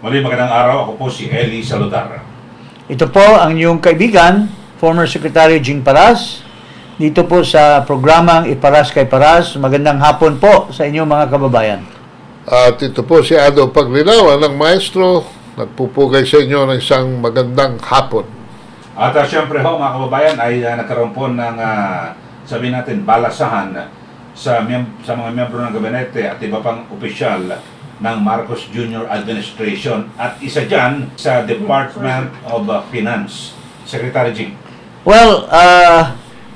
Muli magandang araw, ako po si Eli Saludar. Ito po ang inyong kaibigan, former Secretary Jing Paras, dito po sa programang Iparas kay Paras. Magandang hapon po sa inyong mga kababayan. At ito po si Ado Paglinawan ng Maestro, nagpupugay sa inyo ng isang magandang hapon. At syempre ho mga kababayan ay nagkaroon po ng sabihin natin balasahan sa mga miyembro ng gabinete at iba pang opisyal ng Marcos Jr. Administration at isa dyan sa Department of Finance. Secretary Jing. Well,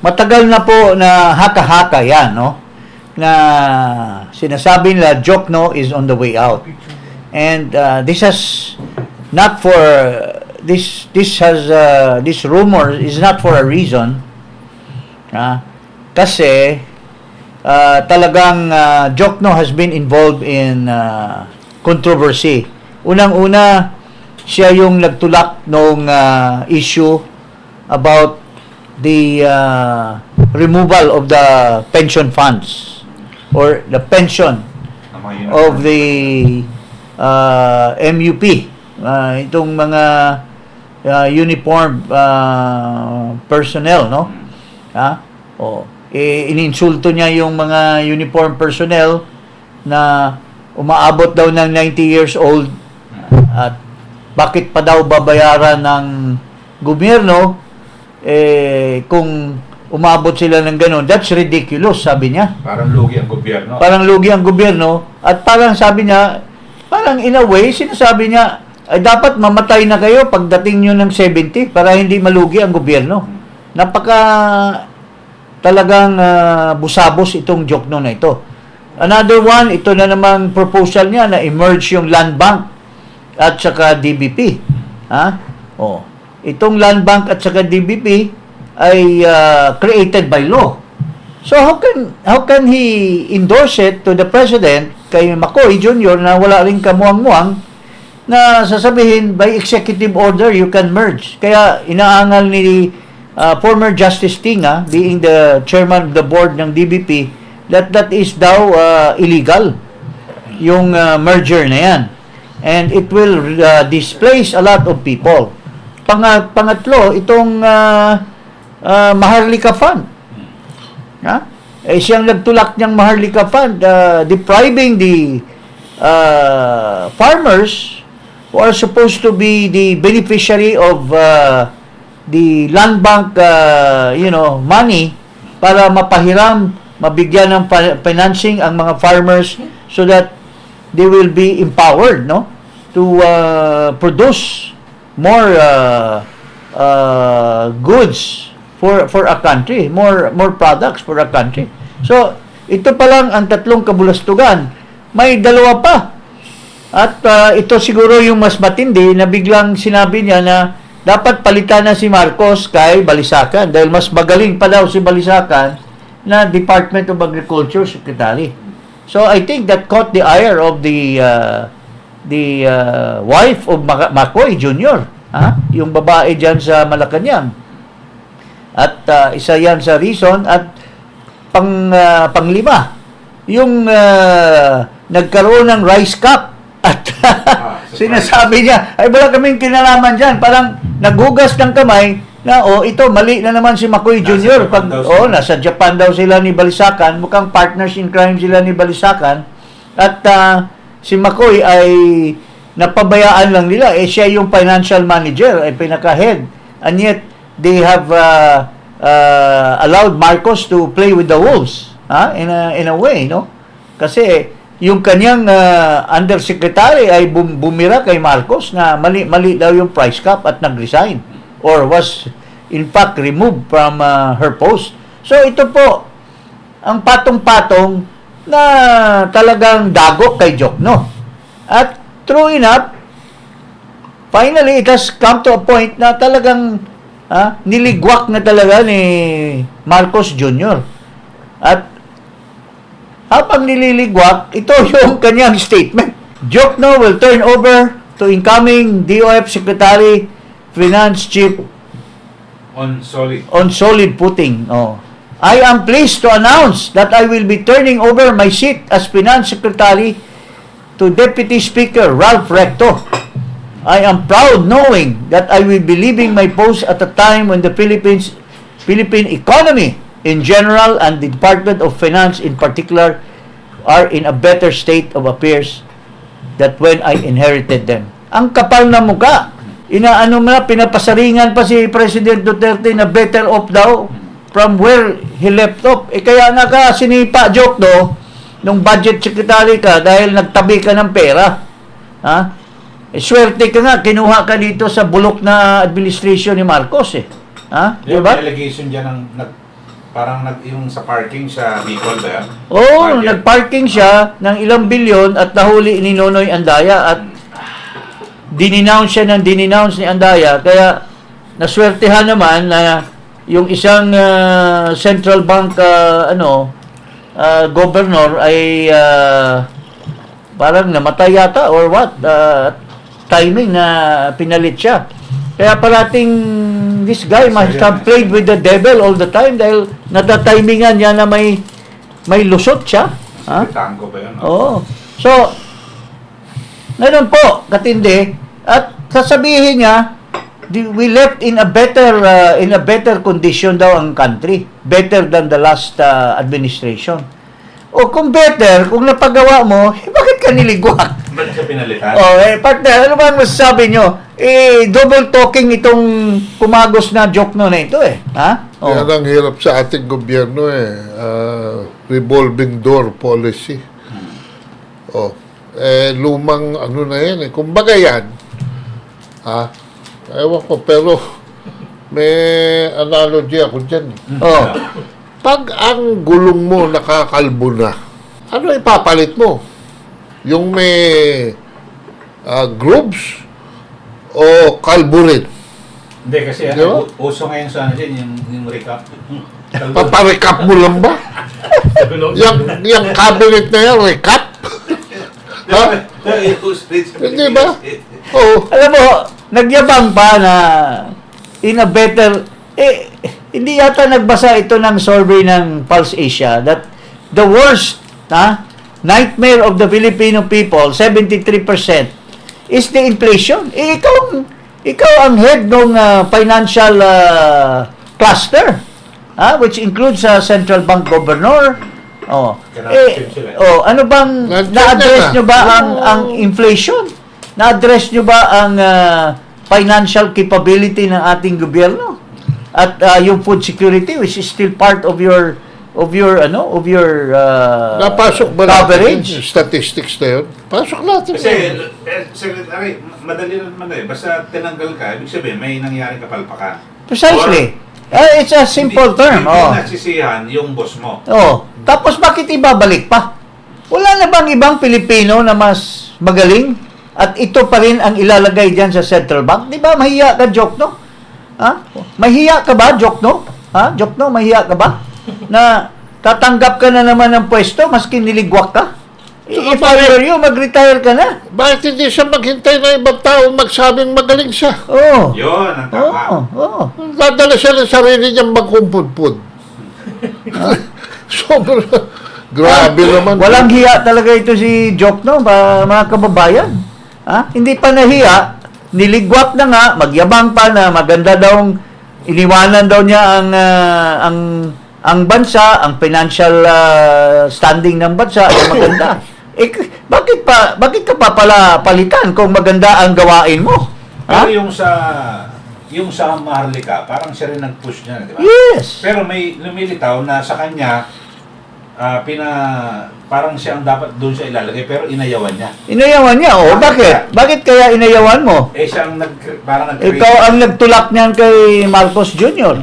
matagal na po na haka-haka yan, no? Na sinasabi nila Jokno is on the way out. And this has not for this rumor is not for a reason. Kasi talagang Jokno has been involved in controversy. Unang-una, siya yung nagtulak ng issue about the removal of the pension funds or the pension of the MUP. Itong mga uniform personnel, no? Ininsulto niya yung mga uniform personnel na umaabot daw ng 90 years old at bakit pa daw babayaran ng gobyerno kung umabot sila ng ganun. That's ridiculous, sabi niya. Parang lugi ang gobyerno. Parang lugi ang gobyerno at parang sabi niya, parang in a way, sinasabi niya, ay dapat mamatay na kayo pagdating nyo ng 70 para hindi malugi ang gobyerno. Napaka talagang busabos itong Jokno na ito. Another one, ito na namang proposal niya na emerge yung land bank at saka DBP. Itong land bank at saka DBP ay created by law. So how can he endorse it to the president kay McCoy Jr. na wala ring kamuang-muang na sasabihin by executive order you can merge. Kaya inaangal ni former Justice Tinga, being the chairman of the board ng DBP, that is daw illegal yung merger na yan. And it will displace a lot of people. Pangatlo, itong Maharlika Fund. Siyang nagtulak niyang Maharlika Fund, depriving the farmers who are supposed to be the beneficiary of the land bank money para mapahiram, mabigyan ng financing ang mga farmers so that they will be empowered, no, to produce more goods for a country, more products for a country. So ito pa lang ang tatlong kabulastugan, may dalawa pa. At ito siguro yung mas matindi na biglang sinabi niya na dapat palitan na si Marcos kay Balisacan dahil mas magaling pa daw si Balisacan na Department of Agriculture Secretary. So I think that caught the ire of the wife of McCoy Jr. Yung babae dyan sa Malacanang. At isa yan sa reason. At panglima, yung nagkaroon ng rice cup at sinasabi niya, ay wala kaming kinalaman dyan. Parang naghugas ng kamay na, ito, mali na naman si McCoy Jr. Nasa Japan daw sila ni Balisacan. Mukhang partners in crime sila ni Balisacan. At si McCoy ay napabayaan lang nila. Siya yung financial manager, ay pinaka-head. And yet, they have allowed Marcos to play with the wolves. In a way, no? Kasi yung kanyang undersecretary ay bumira kay Marcos na mali daw yung price cap at nag-resign or was in fact removed from her post. So ito po ang patong-patong na talagang dagok kay Jokno. At true enough, finally it has come to a point na talagang niligwak na talaga ni Marcos Jr. At habang nililigwak, ito yung kanyang statement. Jokno will turn over to incoming DOF Secretary, Finance Chief On solid footing. I am pleased to announce that I will be turning over my seat as Finance Secretary to Deputy Speaker Ralph Recto. I am proud knowing that I will be leaving my post at a time when the Philippine economy in general and the Department of Finance in particular are in a better state of affairs that when I inherited them. Ang kapal na mukha. Inaano na, pinapasaringan pa si President Duterte na better off daw from where he left off. Kaya nga ka sinipa, joke do, nung budget secretary ka dahil nagtabi ka ng pera. Ha? Swerte ka nga, kinuha ka dito sa bulok na administration ni Marcos eh. Ha? Yung Diba? allegation dyan ng yung sa parking sa Bicol ba yan? Oo, Budget. nagparking siya ng ilang bilyon at nahuli ni Nonoy Andaya at dininounce siya ng dininounce ni Andaya. Kaya naswertehan naman na yung isang central bank governor ay parang namatay yata or what, timing na pinalit siya. Kaya parating this guy must have played with the devil all the time dahil natatimingan niya na may lusot siya. Ha? Tango ba yun? No? Oo. So, ngayon po, katindi, at sasabihin niya, we left in a better condition daw ang country, better than the last administration. O kung better, kung napagawa mo, bakit ka niligwak? Ba't siya pinalitan? Partner, ano ba ang masasabi nyo? Double talking itong pumagos na joke no na ito eh. Ha? Yan ang hirap sa ating gobyerno revolving door policy. Lumang ano na yan eh. Kumbaga yan, ewan ko, pero may analogy ako dyan. Pag ang gulong mo nakakalbo na, ano ipapalit mo? Yung may grooves o kalbo rin? Hindi, kasi Diba? uso ngayon sa ano dyan, yung recap. Paparecap mo lang ba? yung cabinet na yan, recap? Ha? Hindi ba? Oo. Alam mo, nagyabang pa na in a better, hindi yata nagbasa ito ng survey ng Pulse Asia that the worst nightmare of the Filipino people, 73%, is the inflation. Ikaw ang head ng financial cluster, which includes central bank governor. Ano bang na-address nyo ba ang inflation? Na-address nyo ba ang financial capability ng ating gobyerno? At yung food security, which is still part of your Napasok ba coverage? natin yung statistics na yun? Pasok natin. Kasi, Secretary, madali naman basta tinanggal ka, ibig sabihin, may nangyaring kapalpakan. Precisely. It's a simple term. Hindi nasisihan yung boss mo. Tapos bakit ibabalik pa? Wala na bang ibang Pilipino na mas magaling? At ito pa rin ang ilalagay dyan sa central bank? Di ba mahiya ka, joke, no? Mahiya ka ba, joke, no? Joke, no? Mahiya ka ba? Na tatanggap ka na naman ng pwesto maski niligwak ka? If I were you, mag-retire ka na. Bakit hindi siya maghintay na ibang tao magsabing magaling siya? Yun, ang tama. Dadala siya ng sarili niyang magkumpudpud. Sobrang grabe naman. Walang hiya talaga ito si Joke, no? Mga kababayan. Hindi pa nahiya, niligwak na nga, magyabang pa na maganda daw, iniwanan daw niya ang bansa, ang financial standing ng bansa ay maganda. Bakit ka pa pala palitan kung maganda ang gawain mo? Pero yung sa Maharlika, parang siya rin nag-push niya, di ba? Yes. Pero may lumilitaw na sa kanya, parang siya ang dapat doon siya ilalagay, pero inayawan niya. Inayawan niya, bakit? Bakit kaya inayawan mo? Siya ang parang Ikaw ang nagtulak niyan kay Marcos Jr.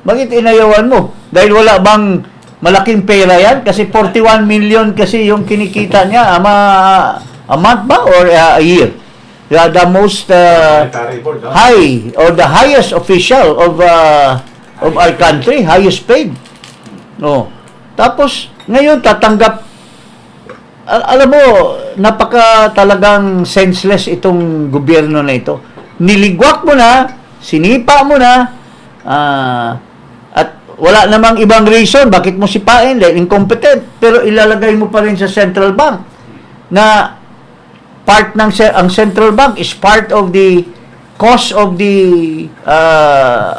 Bakit inayawan mo? Dahil wala bang malaking pera yan? Kasi 41 million kasi yung kinikita niya a month ba or a year? The most high or the highest official of our country, highest paid. Tapos ngayon tatanggap, alam mo, napaka talagang senseless itong gobyerno na ito. Niligwak mo na, sinipa mo na, at wala namang ibang reason bakit mo sipain dahil incompetent, pero ilalagay mo pa rin sa central bank na part ng ang central bank is part of the cost of the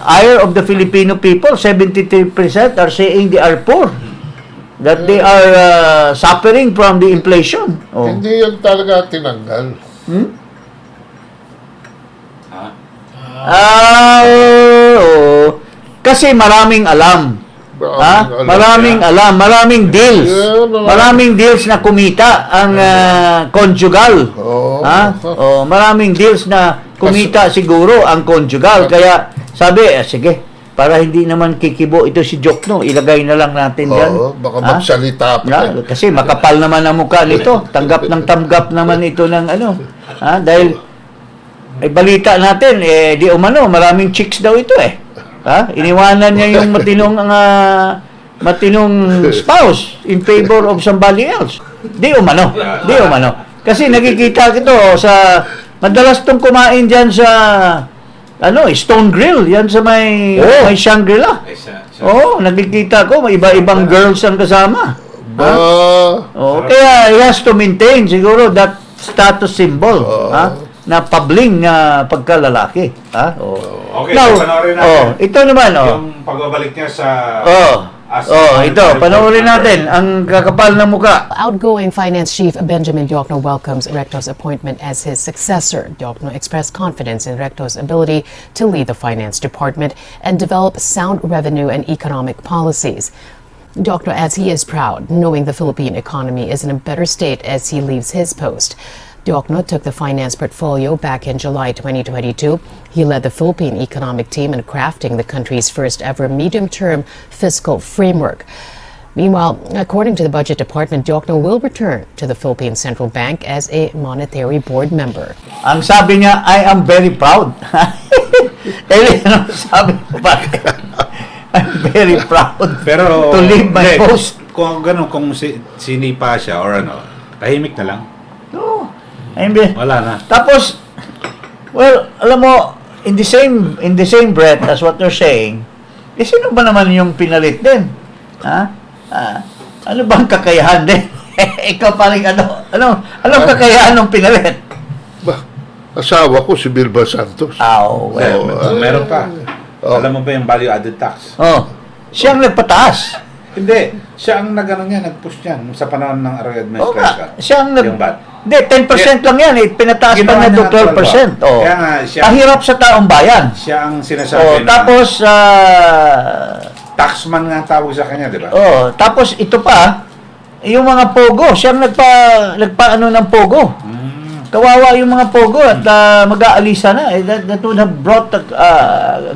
ire of the Filipino people. 73% are saying they are poor. That they are suffering from the inflation. Oh. Hindi yun talaga tinanggal. Oo. Kasi maraming alam. Maraming alam, maraming deals. Maraming deals na kumita ang conjugal. Maraming deals na kumita siguro ang conjugal. Kaya sabi, sige, para hindi naman kikibo ito si Jokno, ilagay na lang natin yan. Baka magsalita pa. Kasi makapal naman ang mukha nito. Tanggap ng tanggap naman ito ng dahil balita natin, di umano, maraming chicks daw ito iniwanan niya yung matinong spouse in favor of somebody else. Di umano. Kasi nakikita ito sa, madalas tong kumain dyan sa Stone Grill, yan sa may Shangri-La. Nakikita ko, may iba-ibang girls ang kasama. Kaya he has to maintain siguro that status symbol, na pabling na pagkalalaki. Okay, Now, so panoorin natin. Ito naman, yung pagbabalik niya sa... ito, panoorin natin ang kakapal ng muka. Outgoing Finance Chief Benjamin Diokno welcomes Recto's appointment as his successor. Diokno expressed confidence in Recto's ability to lead the finance department and develop sound revenue and economic policies. Diokno adds he is proud, knowing the Philippine economy is in a better state as he leaves his post. Diokno took the finance portfolio back in July 2022. He led the Philippine economic team in crafting the country's first ever medium-term fiscal framework. Meanwhile, according to the Budget Department, Diokno will return to the Philippine Central Bank as a monetary board member. Ang sabi niya, I am very proud. Sabi ko bakit? I'm very proud Pero, to leave my post. Kung gano'n, kung sinipa siya or tahimik na lang. Wala na. Tapos, well, alam mo, in the same breath as what you're saying, sino ba naman yung pinalit din? Ano bang kakayahan din? Ikaw paring anong kakayahan ng pinalit? Asawa ko si Bilba Santos. Meron pa. Alam mo ba yung value added tax? Siyang nagpataas. Hindi. Siya ang nag-push niyan sa panahon ng Arroyo Administration. Siyang yung VAT. Hindi, 10% lang yan. Pinataas pa na to 12%. Kaya nga, siya... Pahirap sa taong bayan. Siya ang sinasabi tapos, taxman nga tawag sa kanya, di ba? Tapos ito pa, yung mga pogo. Siyang nagpa-ano ng pogo. Kawawa yung mga pogo at mag-aalisa na. That would have brought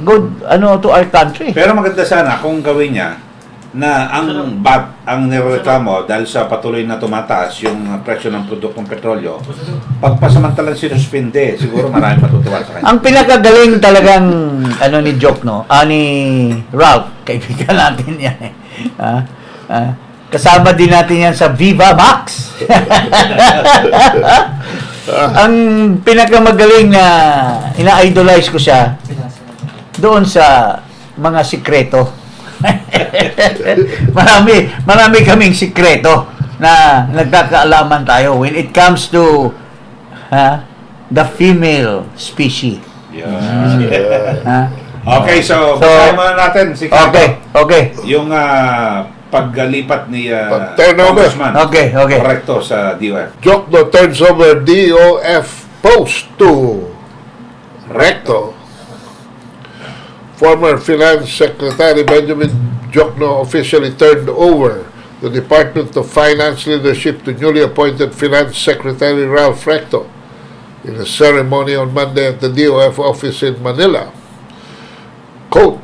good to our country. Pero maganda sana kung gawin niya na ang VAT ang nireklamo dahil sa patuloy na tumataas yung presyo ng produktong petrolyo, pagpasamantalang sinuspinde, siguro marami matutuwa sa kanya. Ang pinakagaling talagang ni Diokno, ni Ralph, kaibigan natin yan kasama din natin yan sa Viva Max. Ang pinakamagaling na ina-idolize ko siya doon sa mga sikreto. marami kaming sikreto na nagkakaalaman tayo when it comes to the female species. Okay, so basahin muna natin si Kato. Okay. Yung paglipat ni turnover. Congressman. Okay. Correcto sa DOF. Diokno turns over DOF post to Recto. Former Finance Secretary Benjamin Diokno officially turned over the Department of Finance leadership to newly appointed Finance Secretary Ralph Recto in a ceremony on Monday at the DOF office in Manila. Quote,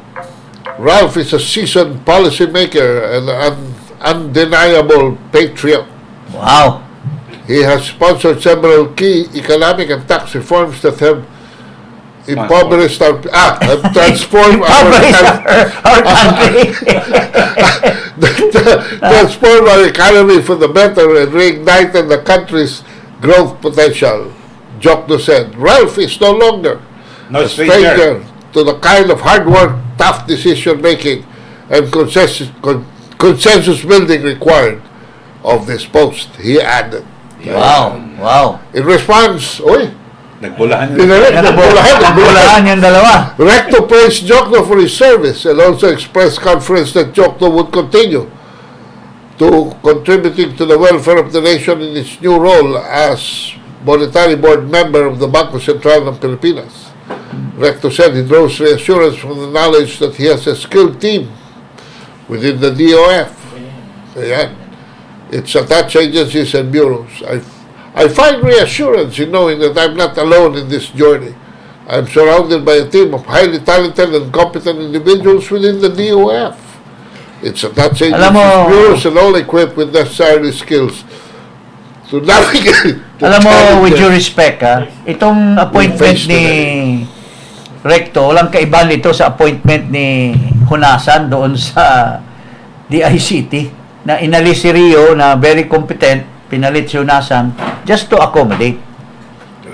Ralph is a seasoned policymaker and an undeniable patriot. Wow. He has sponsored several key economic and tax reforms that have impoverished have transformed our country. Transformed our economy for the better and reignited the country's growth potential. Diokno said, Ralph is no longer a stranger to the kind of hard work, tough decision making, and consensus building required of this post. He added. Wow. In response, Nagbulahan Nagbulahan yung dalawa. Recto praised Jokno for his service and also expressed confidence that Jokno would continue to contributing to the welfare of the nation in its new role as Monetary Board member of the Bangko Sentral ng Pilipinas. Recto said he draws reassurance from the knowledge that he has a skilled team within the DOF. Ayan. Its attached agencies and bureaus. I find reassurance in knowing that I'm not alone in this journey. I'm surrounded by a team of highly talented and competent individuals within the DOF. It's attached agencies, bureaus, and all equipped with necessary skills to navigate. Alam mo, with due respect, itong appointment ni Recto, walang kaibahan nito sa appointment ni Hunasan doon sa DICT na inalis si Rio na very competent, pinalit si Hunasan just to accommodate.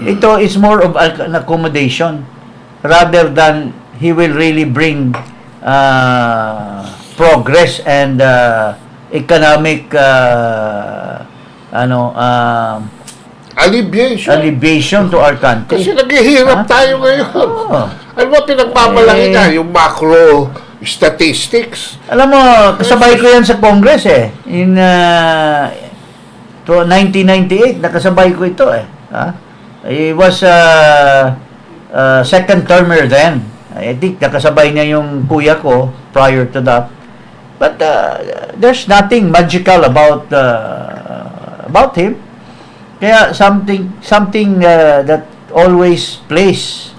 Ito is more of an accommodation rather than he will really bring progress and economic alleviation to our country. Kasi naghihirap tayo ngayon. Ano ba pinagmamalaki niya? Yung macro statistics. Alam mo, kasabay ko yan sa Congress in 1998, nakasabay ko ito I was second termer then. I think nakasabay niya yung kuya ko prior to that. But there's nothing magical about him. Kaya something that always plays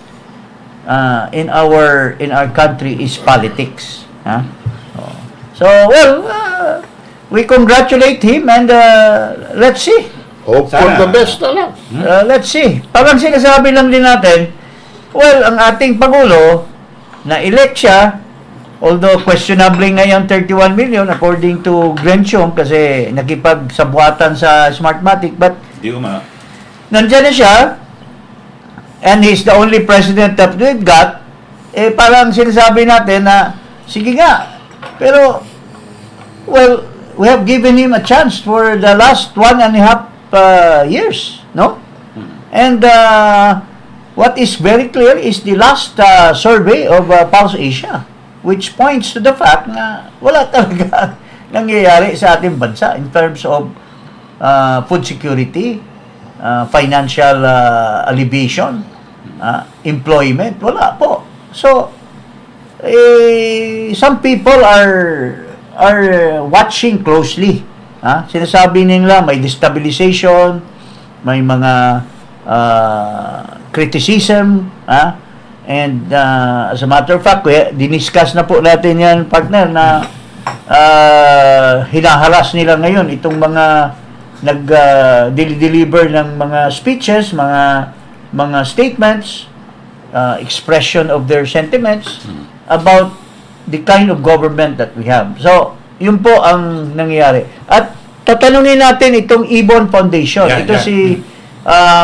in our country is politics. So we congratulate him and let's see. Hope for the best na lang. Let's see. Parang sinasabi lang din natin, ang ating Pangulo na-elect siya, although questionably ngayon 31 million according to Grenchong kasi nakipagsabuatan sa Smartmatic, but nandyan na siya and he's the only president that we've got, parang sinasabi natin na sige nga, pero we have given him a chance for the last 1.5 years, no? And what is very clear is the last survey of Pulse Asia, which points to the fact na wala talaga nangyayari sa ating bansa in terms of food security, financial alleviation, employment, wala po. So, some people are watching closely. Sinasabi nila may destabilization, may mga criticism, and as a matter of fact, diniscuss na po natin yan, partner, na hinaharas nila ngayon itong mga nag-deliver ng mga speeches, mga statements, expression of their sentiments about the kind of government that we have. So, yun po ang nangyayari. At tatanungin natin itong Ibon Foundation. Ito si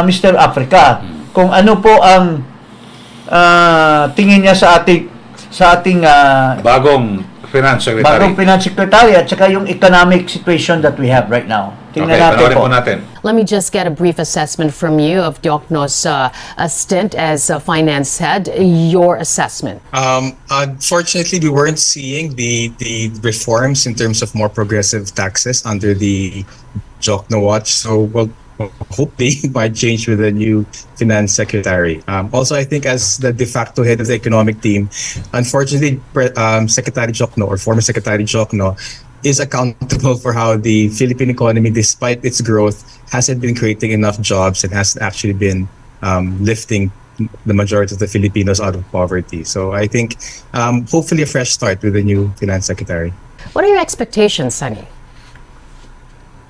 Mr. Africa. Kung ano po ang tingin niya sa ating bagong finance secretary at saka yung economic situation that we have right now. Tingnan natin po. Let me just get a brief assessment from you of Diokno's stint as finance head. Your assessment. Unfortunately, we weren't seeing the reforms in terms of more progressive taxes under the Diokno watch. So, hopefully it might change with the new finance secretary. Also, I think as the de facto head of the economic team, unfortunately, Secretary Diokno or former Secretary Diokno is accountable for how the Philippine economy, despite its growth, hasn't been creating enough jobs and hasn't actually been lifting the majority of the Filipinos out of poverty. So I think hopefully a fresh start with the new finance secretary. What are your expectations, Sunny?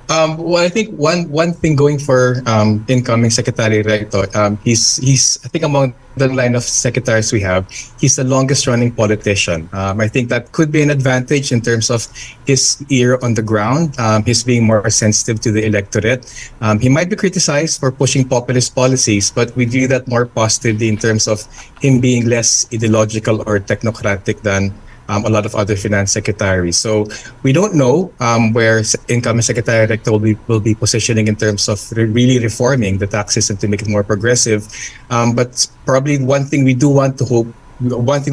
Well, I think one thing going for incoming Secretary Recto, he's I think among the line of secretaries we have, he's the longest running politician. I think that could be an advantage in terms of his ear on the ground, his being more sensitive to the electorate. He might be criticized for pushing populist policies, but we view that more positively in terms of him being less ideological or technocratic than a lot of other finance secretaries. So we don't know where incoming Secretary Recto will be positioning in terms of really reforming the tax system to make it more progressive. But probably one thing we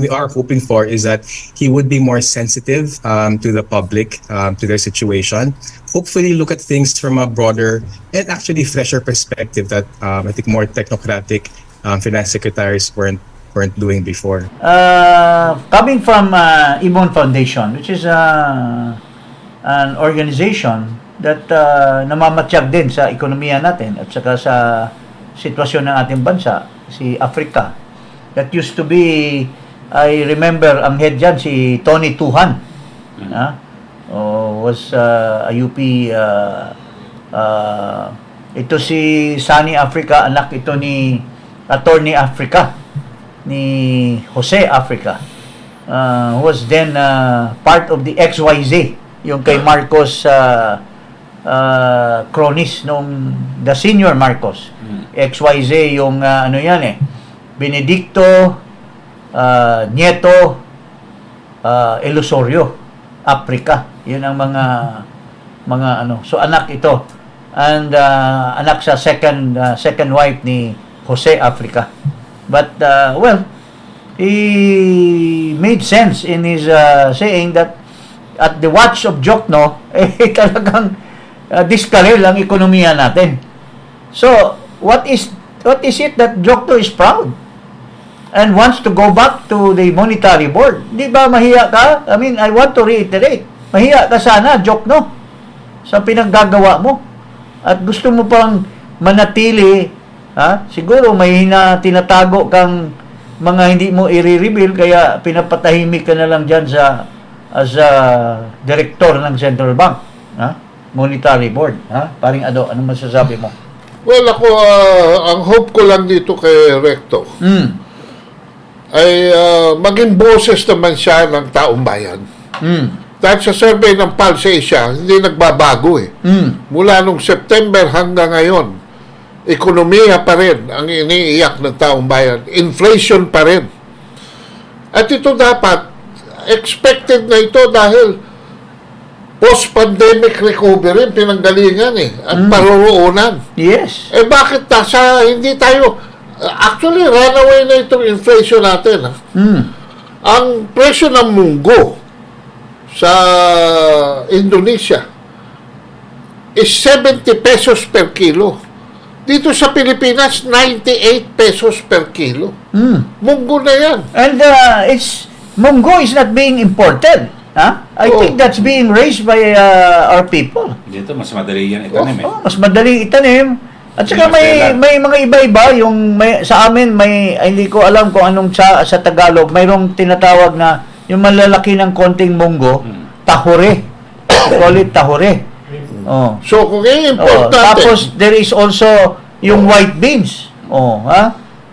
are hoping for is that he would be more sensitive to the public, to their situation. Hopefully look at things from a broader and actually fresher perspective that I think more technocratic finance secretaries weren't doing before. Coming from Ibon Foundation, which is an organization that namamatsyag din sa ekonomiya natin at saka sa sitwasyon ng ating bansa, si Africa. That used to be, I remember, ang head dyan, si Tony Tuhan. Was a UP, ito si Sunny Africa, anak ito ni Attorney Africa, ni Jose Africa, who was then part of the XYZ, yung kay Marcos cronies nung the senior Marcos. XYZ yung ano yan Benedicto, Nieto, Elosorio, Africa. Yun ang mga ano. So anak ito. And anak sa second wife ni Jose Africa. But well, he made sense in his saying that at the watch of Jokno, talagang diskarel ang ekonomiya natin. So, what is it that Jokno is proud and wants to go back to the monetary board? Di ba mahiya ka? I mean, I want to reiterate, mahiya ka sana, Jokno, sa pinaggagawa mo. At gusto mo pang manatili, siguro may tinatago kang mga hindi mo i-reveal, kaya pinapatahimik ka na lang dyan as a director ng Central Bank, Monetary Board. Paring Ado, ano masasabi mo? Well, ako, ang hope ko lang dito kay Recto ay maging boses naman siya ng taong bayan. Dahil sa survey ng Pulse Asia, hindi nagbabago Mula nung September hanggang ngayon, ekonomiya pa rin ang iniiyak ng taong bayan. Inflation pa rin. At ito dapat, expected na ito dahil post-pandemic recovery, pinanggalingan at paroroonan. Yes. Bakit hindi tayo, actually, runaway na itong inflation natin. Ang presyo ng munggo sa Indonesia is 70 pesos per kilo. Dito sa Pilipinas, 98 pesos per kilo. Munggo na yan. And munggo is not being imported. I think that's being raised by our people. Dito, mas madali yan itanim mas madaling itanim. At saka may mga iba-iba. Sa amin, hindi ko alam kung anong sa Tagalog, mayroong tinatawag na yung malalaki ng konting munggo, tahure. We call it tahure. So, kung i-import natin, tapos, there is also yung white beans.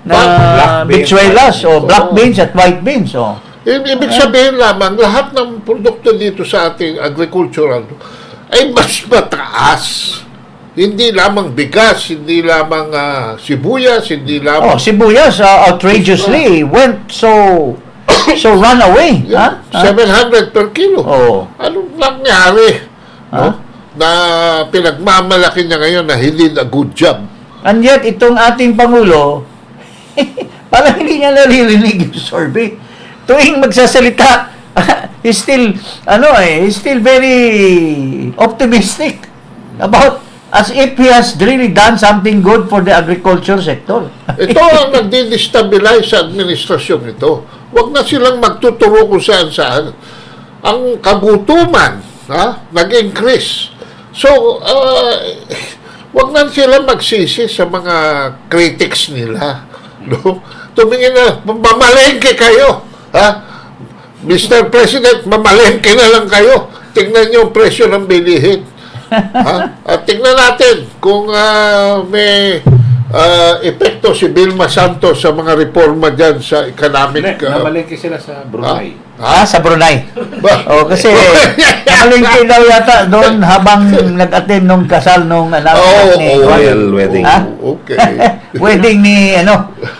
Na bitsuelas, black beans at white beans. Ibig sabihin lamang, lahat ng produkto dito sa ating agricultural ay mas mataas. Hindi lamang bigas, hindi lamang sibuyas, hindi lamang... Sibuyas outrageously went so run away. 700 per kilo. Anong nangyari? Na pinagmamalaki niya ngayon na he did a good job. And yet, itong ating Pangulo, parang hindi niya naririnig yung survey. Tuwing magsasalita, he's still very optimistic about as if he has really done something good for the agriculture sector. Ito ang nagdi-destabilize sa administrasyon ito. Huwag na silang magtuturo kung saan-saan. Ang kagutuman, nag-increase. So, huwag na sila magsisi sa mga critics nila. No? Tumingin na, mamalengke kayo. Mr. President, mamalengke na lang kayo. Tingnan niyo ang presyo ng bilihin. At tingnan natin kung may epekto si Vilma Santos sa mga reforma dyan sa economic... namalengke sila sa Brunei. Sa Brunei. Kasi namalengke daw yata doon habang nag-attend nung kasal nung anak ni... Royal wedding. Okay. Wedding ni,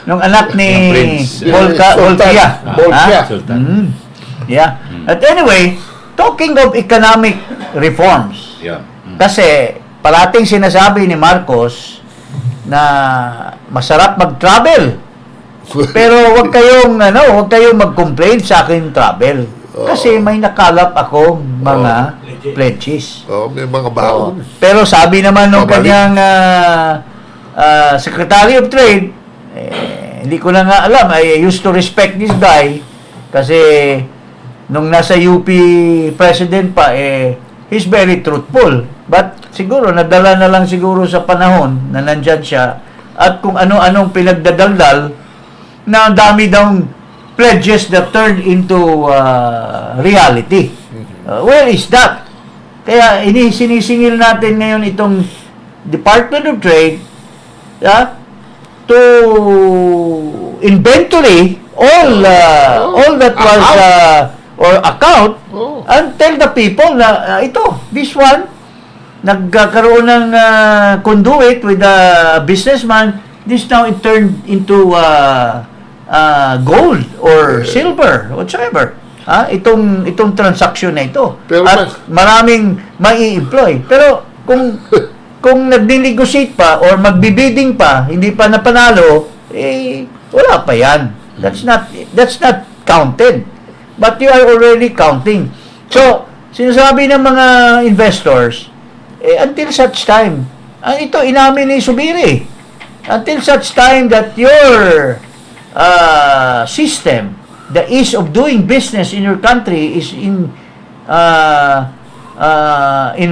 nung anak ni Prince. Volpia. Volpia. Sultan. Yeah. At anyway, talking of economic reforms, Yeah. kasi parating sinasabi ni Marcos na masarap mag-travel. Pero wag kayong mag-complain sa akin travel. Kasi may nakalap akong mga pledges. May mga baon. Pero sabi naman ng Pabalik. kanyang Secretary of Trade, hindi ko na nga alam, I used to respect this guy kasi nung nasa UP president pa, he's very truthful. But siguro, nadala na lang siguro sa panahon na nandyan siya at kung ano-anong pinagdadaldal na ang dami daw pledges that turned into reality. Where is that? Kaya sinisingil natin ngayon itong Department of Trade to inventory all that was or account and tell the people na this one nagkakaroon ng conduit with a businessman, this now it turned into gold or silver whatsoever. Itong transaction na ito. Pero at maraming mai-employ. Pero kung nagdi-negotiate pa or magbi-bidding pa, hindi pa napanalo, wala pa yan. That's not counted. But you are already counting. So, sinasabi ng mga investors, until such time, ito inamin ni Zubiri, until such time that your system, the ease of doing business in your country is in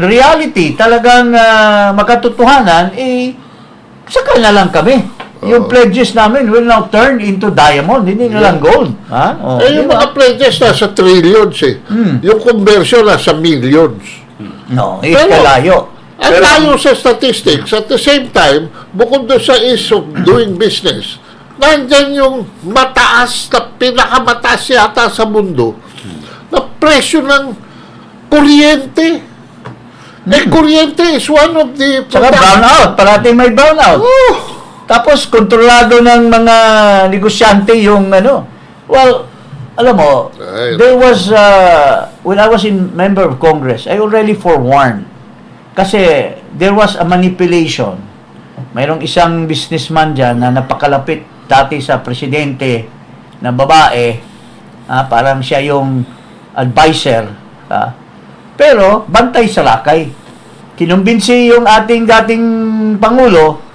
reality, talagang makatotohanan, saka na lang kami. Yung pledges namin will now turn into diamond, hindi na lang gold. Yung mga pledges nasa trillions Yung conversion nasa millions. No, kalayo. Ang layo sa statistics, at the same time, bukod doon sa ease of doing business, nandyan yung mataas na pinakamataas yata sa mundo na presyo ng kuryente. Kuryente is one of the... Saka brownout, parating may brownout. Tapos, kontrolado ng mga negosyante yung Well, alam mo, there was, when I was member of Congress, I already forewarned. Kasi, there was a manipulation. Mayroong isang businessman dyan na napakalapit dati sa presidente na babae, parang siya yung advisor. Pero, bantay sa lakay. Kinumbinsi yung ating dating Pangulo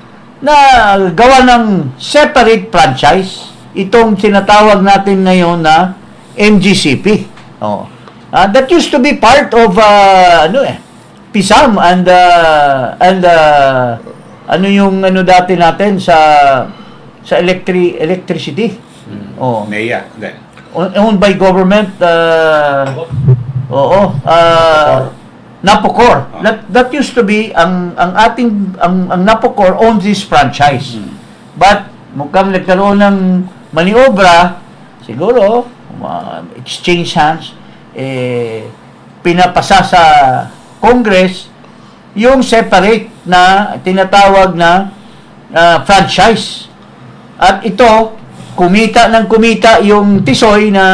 na gawa ng separate franchise, itong tinatawag natin ngayon na MGCP. That used to be part of PISAM and dati natin sa electricity. NEA. Owned by government. Napocor. That used to be ang Napocor owns this franchise. But mukhang nagkaroon ng maniobra, siguro exchange hands, pinapasa sa Congress yung separate na tinatawag na franchise. At ito kumita yung tisoy na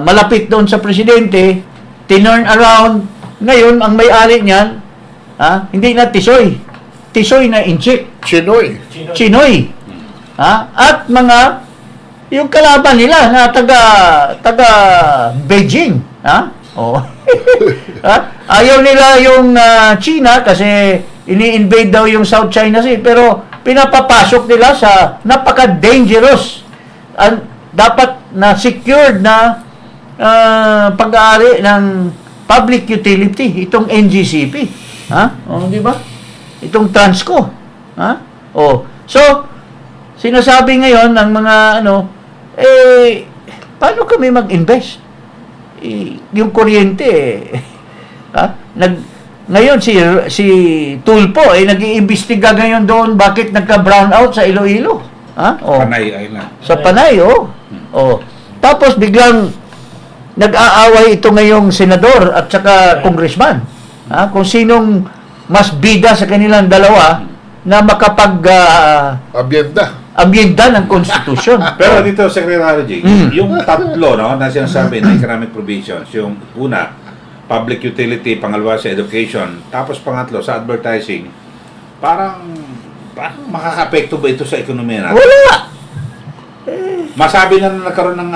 malapit doon sa presidente, tinurn around, ngayon, ang may-ari niyan, hindi na tisoy na inchik. Chinoy. At yung kalaban nila na taga Beijing. Ayaw nila yung China kasi ini-invade daw yung South China Sea, pero pinapapasok nila sa napaka-dangerous dapat na secured na pag-aari ng public utility, itong NGCP. Di ba? Itong Transco. So, sinasabi ngayon ng mga paano kami mag-invest? Yung kuryente, ngayon si Tulpo nag-iimbestiga ngayon doon bakit nagka-brownout sa Iloilo. Panay Island. Sa Panay, Tapos biglang nag-aaway ito ngayong senador at saka congressman. Kung sinong mas bida sa kanilang dalawa na Abyenda. amyenda ng konstitusyon. Pero dito, Secretary G, yung tatlo no, na sinasabi na economic provisions, yung una, public utility, pangalawa sa education, tapos pangatlo sa advertising, parang makaka-apekto ba ito sa ekonomiya natin? Wala. Masabi na nagkaroon ng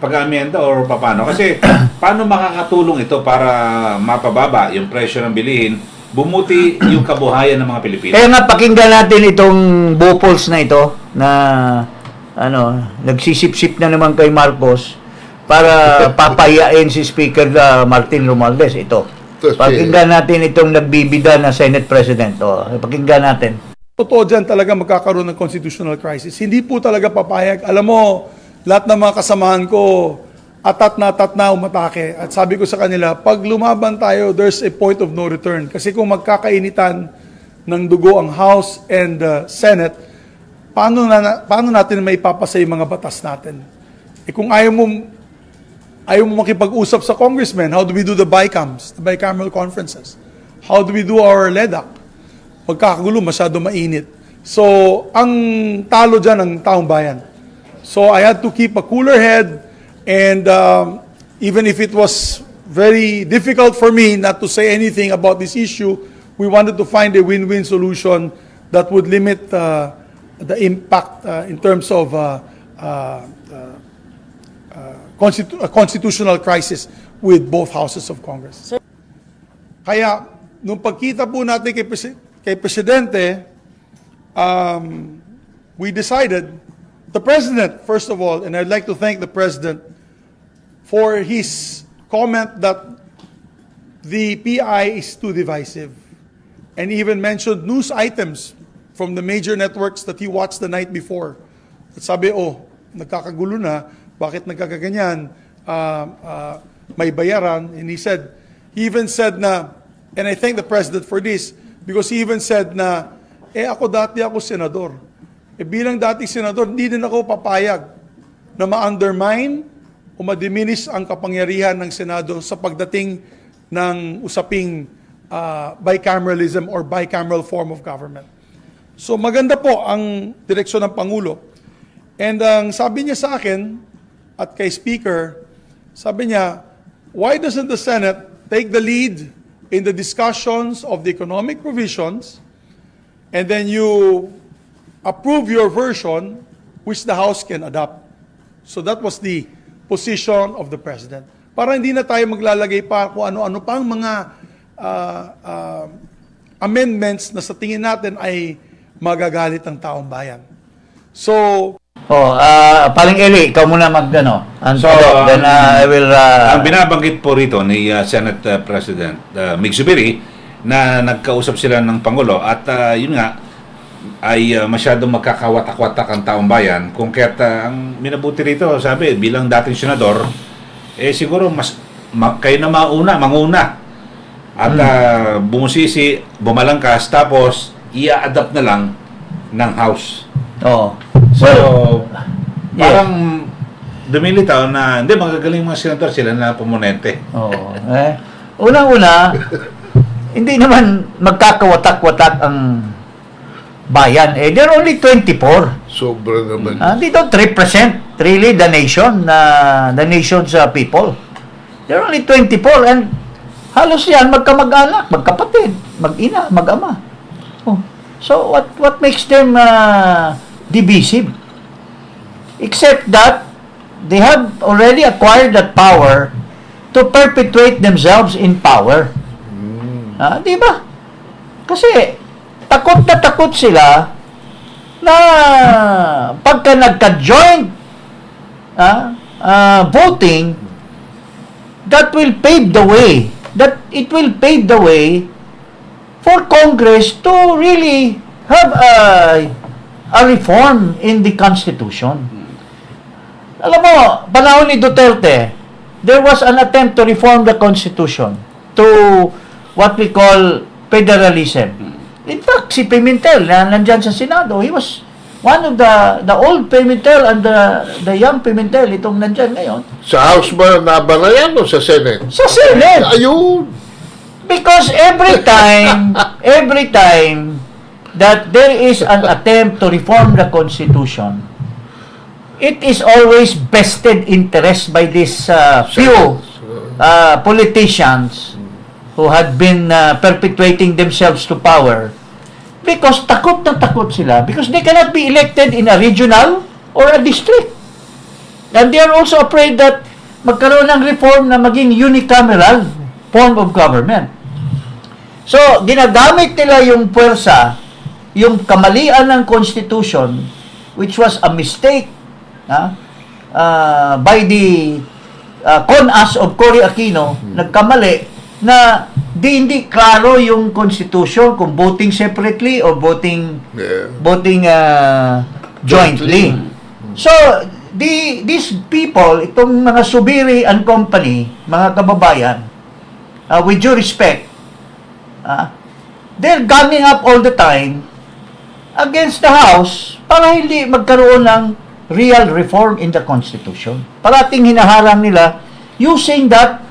pag-amienda or paano? Kasi paano makakatulong ito para mapababa yung presyo ng bilihin, bumuti yung kabuhayan ng mga Pilipino? Kaya nga pakinggan natin itong bupols na ito na nagsisip-sip na naman kay Marcos para papayain si Speaker Martin Romualdez. Ito. Pakinggan natin itong nagbibida na Senate President. Pakinggan natin. Totoo dyan talaga magkakaroon ng constitutional crisis. Hindi po talaga papayag. Alam mo, lahat ng mga kasamahan ko, atat na umatake. At sabi ko sa kanila, pag lumaban tayo, there's a point of no return. Kasi kung magkakainitan ng dugo ang House and Senate, paano natin maipapasa yung mga batas natin? Kung ayaw mo makipag-usap sa congressman, how do we do the BICAMs, the bicameral conferences? How do we do our LEDAC? Pagkakagulo, masyado mainit. So, ang talo dyan ang taong bayan. So, I had to keep a cooler head and even if it was very difficult for me not to say anything about this issue, we wanted to find a win-win solution that would limit the impact in terms of a constitutional crisis with both houses of Congress. Kaya, nung pagkita po natin kay Presidente, we decided, the President, first of all, and I'd like to thank the President for his comment that the PI is too divisive, and even mentioned news items from the major networks that he watched the night before. At sabi, nagkakagulo na, bakit nagkakaganyan, may bayaran, and he even said na, and I thank the President for this, because he even said na, dati ako senador. Bilang dating senador, hindi din ako papayag na ma-undermine o ma-diminish ang kapangyarihan ng Senado sa pagdating ng usaping bicameralism or bicameral form of government. So maganda po ang direksyon ng Pangulo. And ang sabi niya sa akin at kay Speaker, sabi niya, why doesn't the Senate take the lead in the discussions of the economic provisions, and then you approve your version, which the House can adopt. So that was the position of the President. Para hindi na tayo maglalagay pa kung ano-ano pang mga amendments na sa tingin natin ay magagalit ang taong bayan. So, Paling Eli, ikaw muna then I will... ang binabanggit po rito ni Senate President Migz Zubiri na nagkausap sila ng Pangulo at yun nga ay masyadong magkakawatak-watak ang taong bayan kung kaya't ang minabuti rito, sabi, bilang dating senador, siguro kayo na manguna at bumusisi, bumalangkas, tapos i-adapt na lang ng House. So, parang dumilitaw na hindi, magagaling mga senador, sila na pumonente. Unang-una, hindi naman magkakawatak-watak ang bayan. They're only 24. Sobra naman. Dito 3%, really the nation's people. They're only 24 and halos yan magkamag-anak, magkapatid, mag-ina, mag-ama. So what makes them divisive? Except that they have already acquired that power to perpetuate themselves in power. Di ba? Kasi takot na takot sila na pagka nagka-joint voting, that will pave the way. That it will pave the way for Congress to really have a reform in the Constitution. Alam mo, panahon ni Duterte, there was an attempt to reform the Constitution to what we call federalism. In fact, si Pimentel, na nandyan sa Senado, he was one of the old Pimentel and the young Pimentel, itong nandyan ngayon. Sa House ba nabanayan o sa Senate? Sa Senate! Ayun! Because every time that there is an attempt to reform the Constitution, it is always vested interest by these few politicians who had been perpetuating themselves to power because takot na takot sila because they cannot be elected in a regional or a district. And they are also afraid that magkaroon ng reform na maging unicameral form of government. So, ginagamit nila yung puwersa, yung kamalian ng Constitution, which was a mistake by the con-us of Cory Aquino, nagkamali na hindi klaro yung Constitution kung voting separately or voting jointly. So, these people, itong mga Zubiri and company, mga kababayan, with due respect, they're ganging up all the time against the House para hindi magkaroon ng real reform in the Constitution. Parating hinaharang nila using that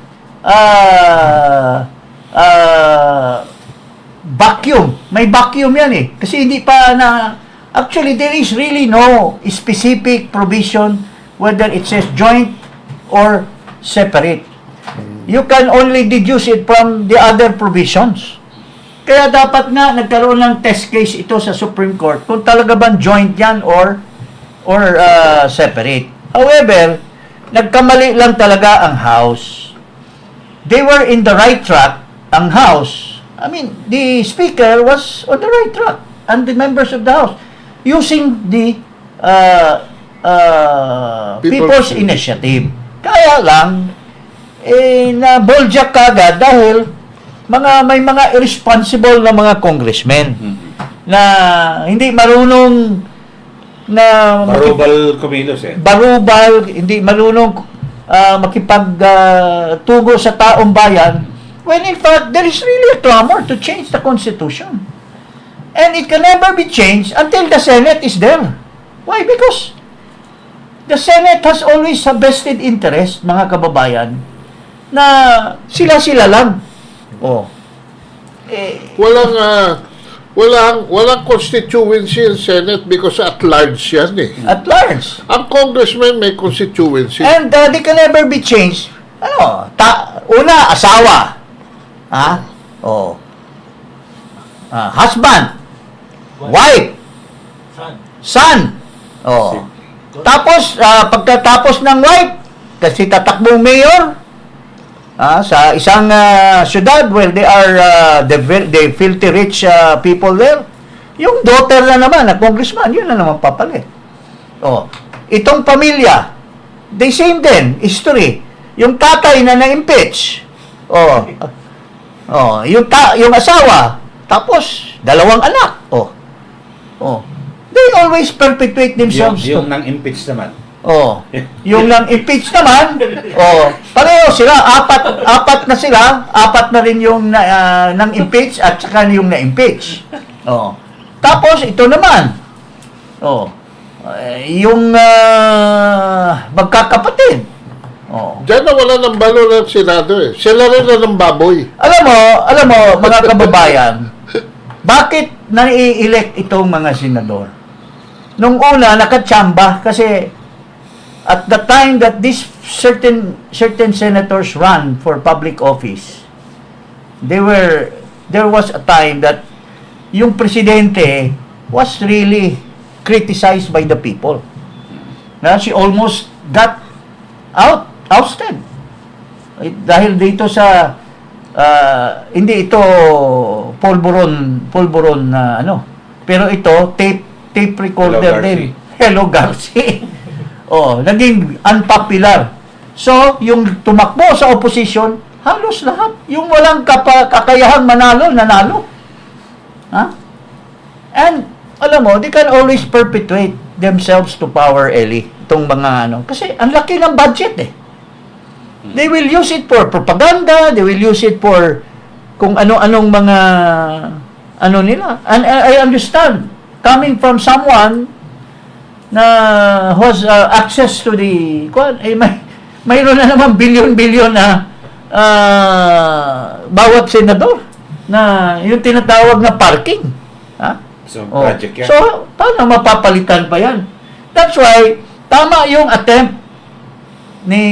vacuum. May vacuum yan eh. Kasi hindi pa na... Actually, there is really no specific provision whether it says joint or separate. You can only deduce it from the other provisions. Kaya dapat nga nagkaroon ng test case ito sa Supreme Court kung talaga bang joint yan or separate. However, nagkamali lang talaga ang House. They were in the right track, ang House. I mean, the Speaker was on the right track and the members of the House using the People's Initiative. Kaya lang, na-boljak kagad dahil may mga irresponsible na mga congressmen na hindi marunong na Barubal kumilos eh. barubal, hindi marunong makipagtugo sa taong bayan when in fact there is really a clamor to change the Constitution. And it can never be changed until the Senate is there. Why? Because the Senate has always a vested interest, mga kababayan, na sila-sila lang. Walang constituency in Senate because at large yan eh. At large. Ang congressman may constituency. And they can never be changed. Una, asawa. Husband. Wife. Son. Tapos, pagkatapos ng wife, kasi tatakbong mayor, sa isang syudad, well, they are the filthy rich people there. Yung daughter na naman, na congressman, yun na naman papalit. Itong pamilya, the same din, history. Yung tatay na na-impeach. Yung asawa, tapos, dalawang anak. They always perpetuate themselves. Yung nang-impeach naman. Yung nang-impeach naman, pareho sila, apat na sila, apat na rin yung nang-impeach at saka yung na-impeach. Tapos, ito naman, yung magkakapatid. Diyan na wala ng balo ng Senado eh. Sila rin na ng baboy. Alam mo, mga kababayan, bakit nai-elect itong mga senador? Nung una, nakatsamba kasi at the time that these certain senators run for public office, there was a time that yung presidente was really criticized by the people. She almost got ousted. Dahil dito sa hindi ito pulburon na pero ito tape recorder din. Hello Garci. Naging unpopular. So, yung tumakbo sa opposition, halos lahat. Yung walang kakayahang manalo, nanalo. And, alam mo, they can always perpetuate themselves to power, Eli. Itong mga Kasi, ang laki ng budget eh. They will use it for propaganda, they will use it for kung ano-anong mga nila. And I understand, coming from someone na has access to the mayroon na naman bilyon-bilyon na bawat senador na yung tinatawag na parking. So, Oh. project yan. So, paano mapapalitan pa yan? That's why, tama yung attempt ni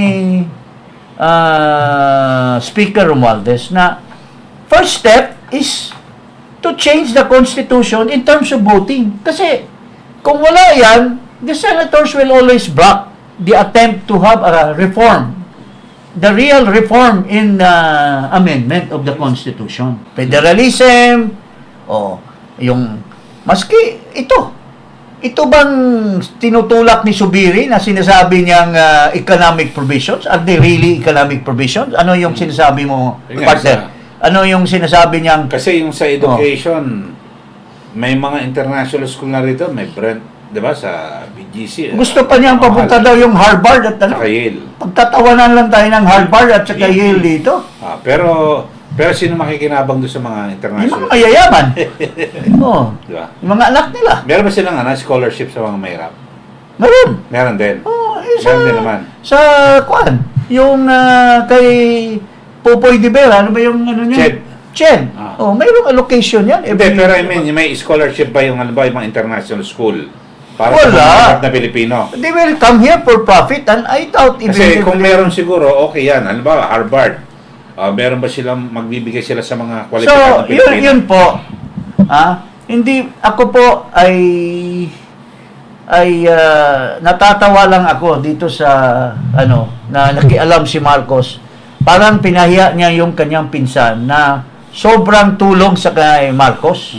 Speaker Romualdez na first step is to change the Constitution in terms of voting. Kasi, kung wala yan, the senators will always block the attempt to have a reform. The real reform in amendment of the Constitution. Federalism, yung, maski ito bang tinutulak ni Zubiri na sinasabi niyang economic provisions? Are they really economic provisions? Ano yung sinasabi mo, Yun nga, partner? Ano yung sinasabi niyang... Kasi yung sa education, may mga international school na rito, may Brent, di ba, sa BGC. Gusto pa niyang papunta daw yung Harvard at ano? Saka Yale. Pagtatawanan lang tayo ng Harvard at saka Yale dito. Pero sino makikinabang doon sa mga Yung international? mga mayayaman. Oo. Di ba? Yung mga anak nila. Meron ba silang scholarship sa mga mahirap? Meron. Meron din. Sa, Meron din naman. Sa, kwan, yung kay Popoy de Vera, ano ba yung ano niya? Chen. Mayroong allocation yan. Hindi, pero I mean, may scholarship ba yung, halimbawa, yung mga international school? Para Wala. sa mga mahirap na Pilipino? They will come here for profit and I doubt even Kasi kung meron siguro, okay yan. Halimbawa, Harvard. Meron ba silang, magbibigay sila sa mga So, kwalipikadong Pilipino? yun po. Hindi, ako po ay natatawa lang ako dito sa na nakialam si Marcos. Parang pinahiya niya yung kanyang pinsan na sobrang tulong sa kay Marcos.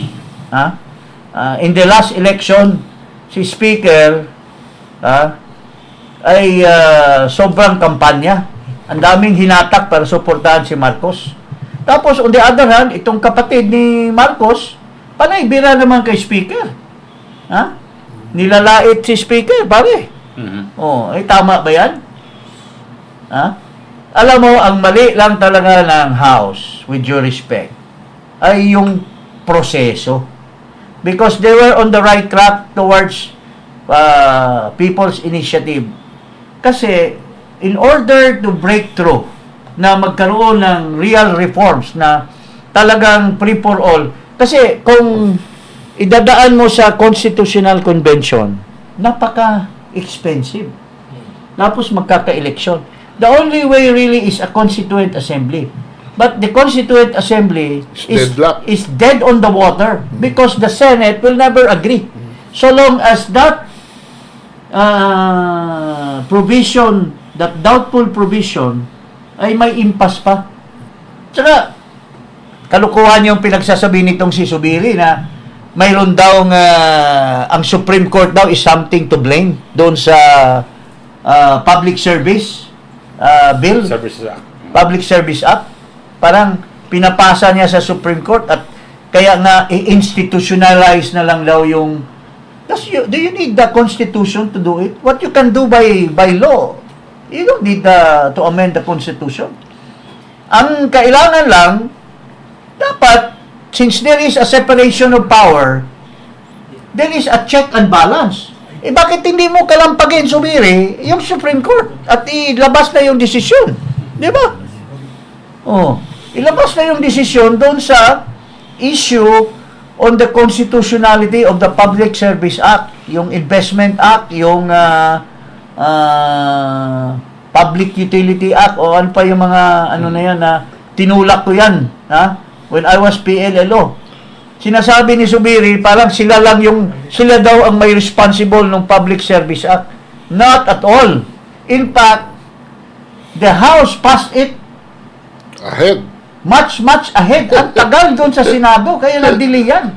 In the last election, si Speaker ay sobrang kampanya. Ang daming hinatak para suportahan si Marcos. Tapos, on the other hand, itong kapatid ni Marcos, panay bira naman kay Speaker. Nilalait si Speaker, pare. Tama ba yan? Alam mo, ang mali lang talaga ng House, with due respect, ay yung proseso. Because they were on the right track towards people's initiative. Kasi, in order to break through, na magkaroon ng real reforms na talagang free for all, kasi kung idadaan mo sa Constitutional Convention, napaka-expensive. Tapos magkaka-election. The only way really is a Constituent Assembly. But the Constituent Assembly is dead on the water because the Senate will never agree. So long as that provision, that doubtful provision, ay may impas pa. Tsaka, kalukuhan yung pinagsasabi nitong si Zubiri na mayroon daw ang Supreme Court daw is something to blame doon sa public service bill, Public Service Act. Parang pinapasa niya sa Supreme Court at kaya nga i-institutionalize na lang daw yung do you need the Constitution to do it? What you can do by law, you don't need to amend the Constitution. Ang kailangan lang, dapat, since there is a separation of power, there is a check and balance. Bakit hindi mo kalampagin, Zubiri, yung Supreme Court at ilabas na yung desisyon? Di ba? Ilabas na yung desisyon doon sa issue on the constitutionality of the Public Service Act, yung Investment Act, yung Public Utility Act, o ano pa yung mga na yan na tinulak ko yan when I was PLLO. Sinasabi ni Zubiri, parang sila daw ang may responsible ng Public Service Act. Not at all. In fact, the House passed it Ahead. much ahead. Ang tagal doon sa Senado, kaya nag-delay yan.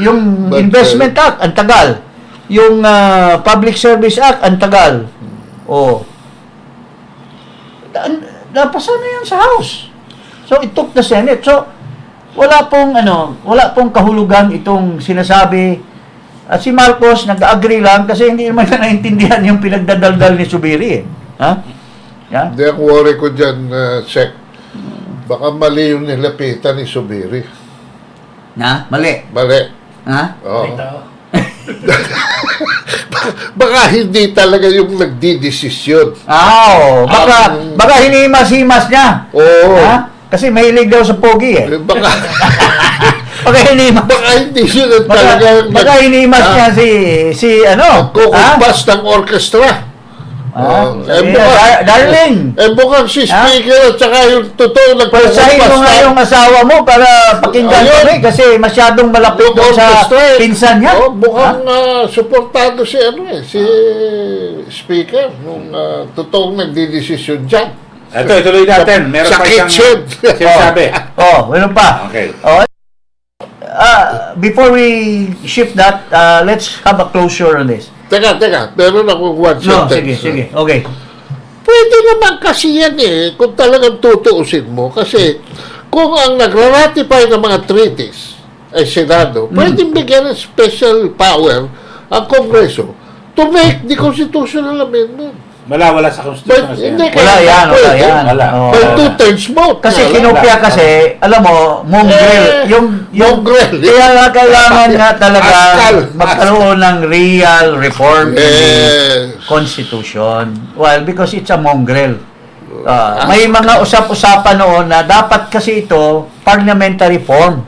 Yung Investment Act, ang tagal. Yung Public Service Act, ang tagal. Napasa na yan sa House. So, it took the Senate. So, wala pong kahulugan itong sinasabi. At si Marcos nag-agree lang kasi hindi naman na naintindihan yung pinagdadaldal ni Zubiri. Hindi ang worry ko dyan, Sek. Baka mali yung nilapitan ni Zubiri. Mali. Mali. Oo. Baka hindi talaga yung nagdidesisyon. Baka hinimas-himas niya. Oo. Kasi mahilig daw sa pogi Baka Baka hinimas. Baka hindi sila talaga Baka hinimas niya si ano? kukumpas ng orchestra. Darling. Mukhang si speaker at saka yung totoo Pasahin mo nga yung asawa mo para pakinggan kami kasi masyadong malapit doon sa pinsan niya. Mukhang suportado si si speaker nung totoong nagdidesisyon dyan. Ito, ituloy natin. Meron sa pa siyang kitchen. sinasabi. Meron pa. Okay. Before we shift that, let's have a closure on this. Teka. Meron akong one sentence. Sige. Okay. Pwede naman kasi yan kung talagang tutuusin mo. Kasi kung ang nagra-ratify ng mga treaties ay Senado, pwedeng bigyan ng special power ang Kongreso to make the constitutional amendment. Wala sa Constitution. Wala yan. By two-thirds vote. Kasi kinopya alam mo, mongrel. Mongrel. Kaya nga kailangan nga talaga magkaroon ng real reform in the Constitution. Well, because it's a mongrel. May mga usap-usapan noon na dapat kasi ito parliamentary form.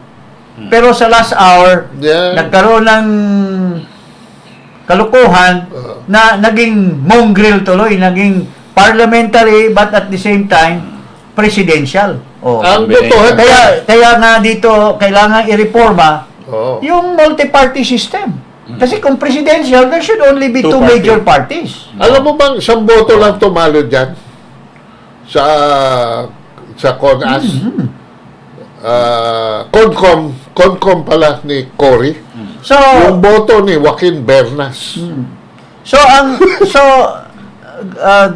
Pero sa last hour, nagkaroon ng kalukuhan na naging mongrel tuloy, naging parliamentary but at the same time presidential. Ang botohan Kaya nga dito kailangan i-reforma yung multi-party system. Kasi kung presidential, there should only be two major parties. Alam mo bang isang boto lang tumalo dyan sa CONAS? Concom pala ni Cory. So, yung boto ni Joaquin Bernas.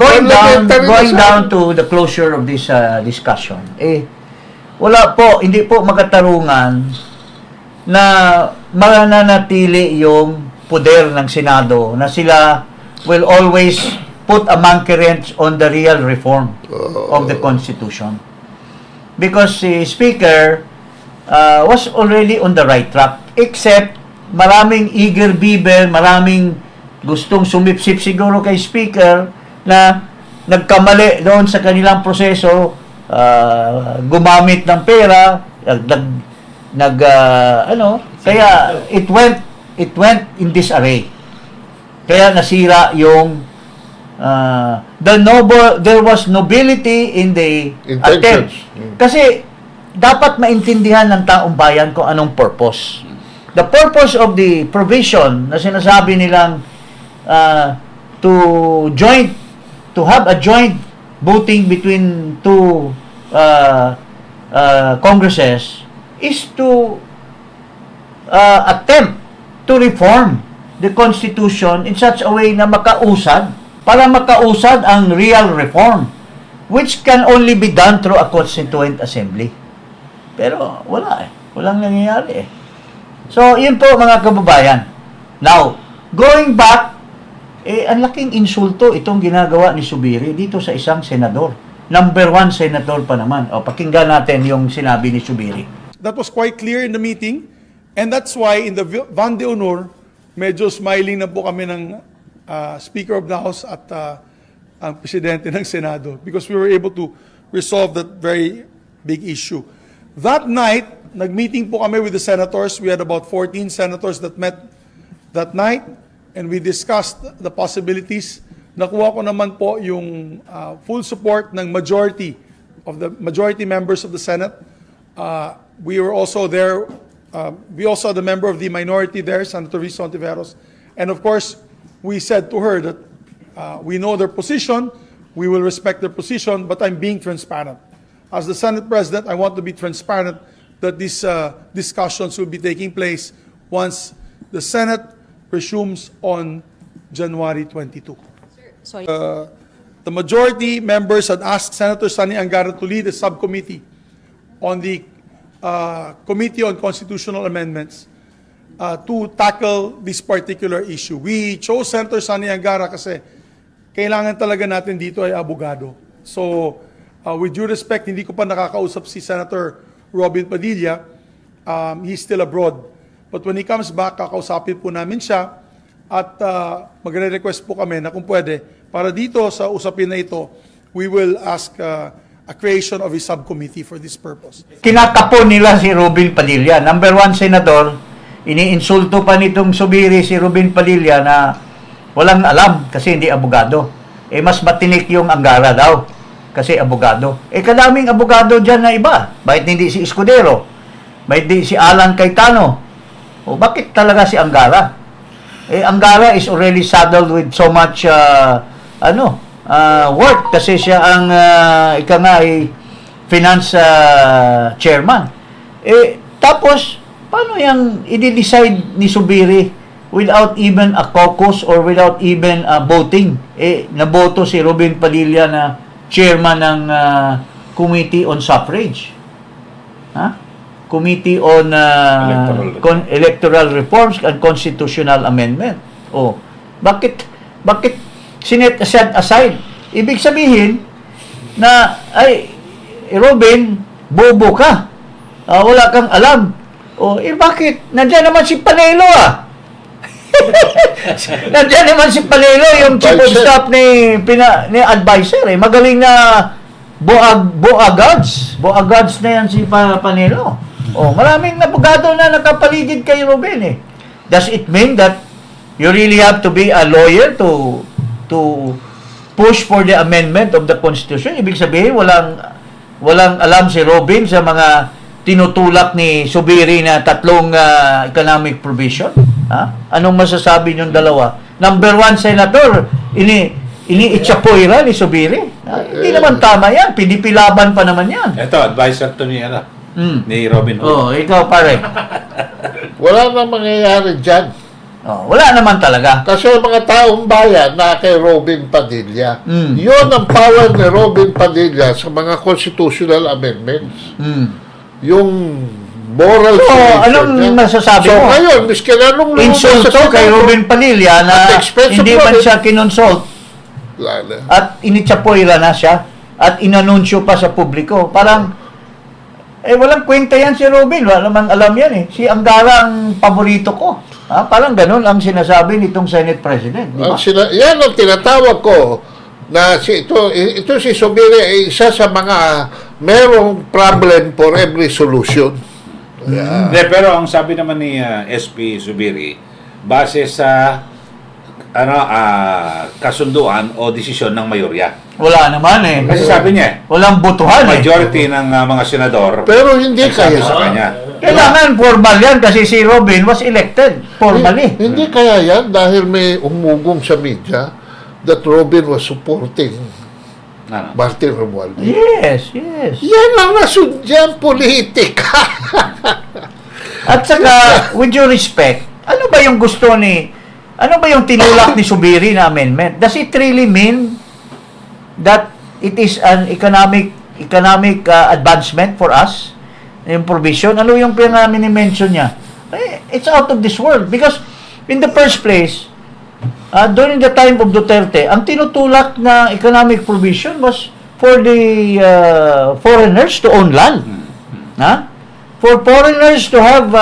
Going down to the closure of this discussion, hindi po magkatarungan na mananatili yung poder ng Senado na sila will always put a mankering on the real reform of the Constitution. Because the Speaker was already on the right track, except maraming eager bibel, maraming gustong sumipsip siguro kay Speaker na nagkamali doon sa kanilang proseso, gumamit ng pera, kaya it went in disarray. Kaya nasira yung there was nobility in the attempt. Kasi dapat maintindihan ng taong bayan kung anong purpose. The purpose of the provision na sinasabi nilang to have a joint voting between two congresses is to attempt to reform the Constitution in such a way na para makausad ang real reform, which can only be done through a constituent assembly. Pero walang nangyayari So, yun po mga kababayan. Now, going back, ang laking insulto itong ginagawa ni Zubiri dito sa isang senador. Number 1 senador pa naman. Pakinggan natin yung sinabi ni Zubiri. That was quite clear in the meeting, and that's why in the Van de Honor, medyo smiling na po kami ng Speaker of the House at ang Presidente ng Senado, because we were able to resolve that very big issue. That night, nag-meeting po kami with the senators. We had about 14 senators that met that night, and we discussed the possibilities. Nakuha ko naman po yung full support ng majority members of the Senate. We were also there. We also had a member of the minority there, Senator Risa Ontiveros. And of course, we said to her that we know their position, we will respect their position, but I'm being transparent. As the Senate President, I want to be transparent that these discussions will be taking place once the Senate resumes on January 22. The majority members had asked Senator Sani Angara to lead a subcommittee on the Committee on Constitutional Amendments to tackle this particular issue. We chose Senator Sani Angara kasi kailangan talaga natin dito ay abogado. So, with due respect, hindi ko pa nakakausap si Senator Robin Padilla. He's still abroad. But when he comes back, kakausapin po namin siya at magre-request po kami na kung pwede, para dito sa usapin na ito, we will ask a creation of a subcommittee for this purpose. Kinakapon nila si Robin Padilla. Number 1 senador, iniinsulto pa nitong Zubiri si Robin Padilla na walang alam kasi hindi abogado. Mas matinik yung Anggara daw kasi abogado. Kadaming abogado dyan na iba. Bakit hindi si Escudero? Bakit hindi si Alan Cayetano? O bakit talaga si Anggara? Anggara is already saddled with so much work kasi siya ang finance chairman. Tapos paano yang i-decide ni Zubiri without even a caucus or without even a voting? Naboto si Robin Padilla na chairman ng Committee on Suffrage. Committee on Electoral Reforms and Constitutional Amendment. Bakit sinet aside? Ibig sabihin na Robin, bobo ka. Wala kang alam. Bakit? Nandiyan naman si Panelo Nandiyan naman si Panelo, yung chief of staff ni advisor. Magaling na Boagards na yan si Panelo. Maraming abogado na nakapaligid kay Robin Does it mean that you really have to be a lawyer to push for the amendment of the Constitution? Ibig sabihin, walang alam si Robin sa mga tinutulak ni Zubiri na 3 economic provision? Anong masasabi niyong dalawa? Number 1 senator, ini-itchapoira ni Zubiri. Hindi naman tama yan. Pinipilaban pa naman yan. Ito, advisor to ni Robin Hood. Ikaw pare. Wala na mangyayari dyan. Wala naman talaga. Kasi mga taong bayan na kay Robin Padilla, yun ang power ni Robin Padilla sa mga constitutional amendments. Yung moral anong masasabi mo? So ngayon, miski na nung insulto kay Robin Padilla na hindi man siya kinonsult at initsapoira na siya at inanunsyo pa sa publiko. Parang walang kwenta yan si Robin. Wala namang alam yan Si Anggara ang paborito ko. Parang ganun ang sinasabi nitong Senate President. Diba? Yan ang tinatawag ko na ito si Zubiri ay isa sa mga merong problem for every solution. Pero ang sabi naman ni SP Zubiri, base sa kasunduan o desisyon ng mayorya. Wala naman Kasi sabi niya, walang botohan majority ng mga senador. Pero hindi kaya sa kanya. Kailangan formal yan kasi si Robin was elected formally. Hindi kaya yan dahil may umugong sa media that Robin was supporting Martin Romualdez. Yes. Yan ang nasudyang politika. At saka, with due respect, ano ba yung tinulak ni Zubiri na amendment? Does it really mean that it is an economic advancement for us? Yung provision? Ano yung pinaka-mention niya? It's out of this world. Because, in the first place, during the time of Duterte, ang tinutulak na economic provision was for the foreigners to own land. For foreigners to have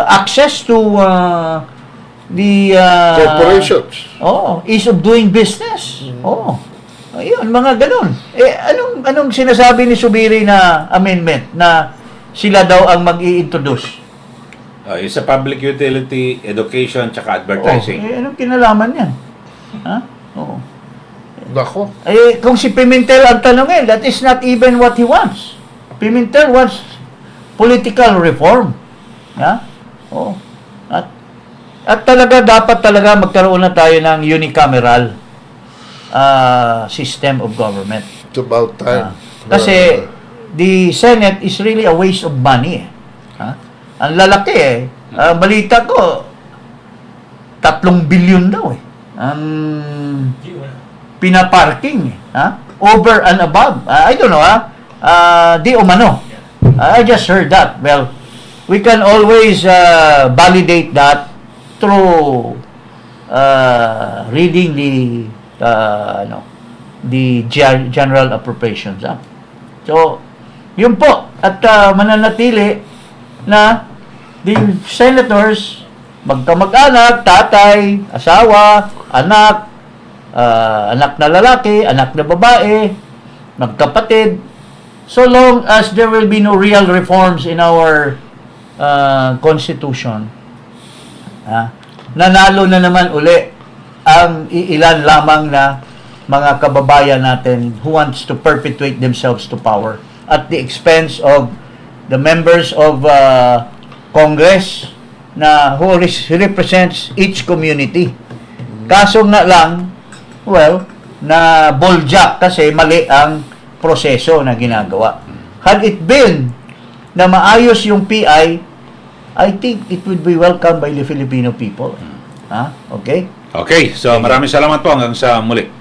access to the corporations. Ease of doing business. Ayun, mga ganun. Anong sinasabi ni Zubiri na amendment na sila daw ang mag-i-introduce? Sa public utility, education, tsaka advertising. Anong kinalaman yan? Nako. Kung si Pimentel ang tanongin, that is not even what he wants. Pimentel wants political reform. At dapat talaga magkaroon na tayo ng unicameral system of government. It's about time. Kasi the Senate is really a waste of money. Ang lalaki Ang balita ko, 3 billion daw ang pinaparking. Over and above. I don't know, di umano. I just heard that. Well, we can always validate that through reading the General Appropriations Act. So, yun po. At mananatili na the senators, magkamag-anak, tatay, asawa, anak na lalaki, anak na babae, magkapatid, so long as there will be no real reforms in our constitution, nanalo na naman uli ang ilan lamang na mga kababayan natin who wants to perpetuate themselves to power at the expense of the members of Congress na who represents each community. Kaso nga lang, well, na boljak kasi mali ang proseso na ginagawa. Had it been na maayos yung PI, I think it would be welcomed by the Filipino people. Okay? Okay, so maraming salamat po hanggang sa muli.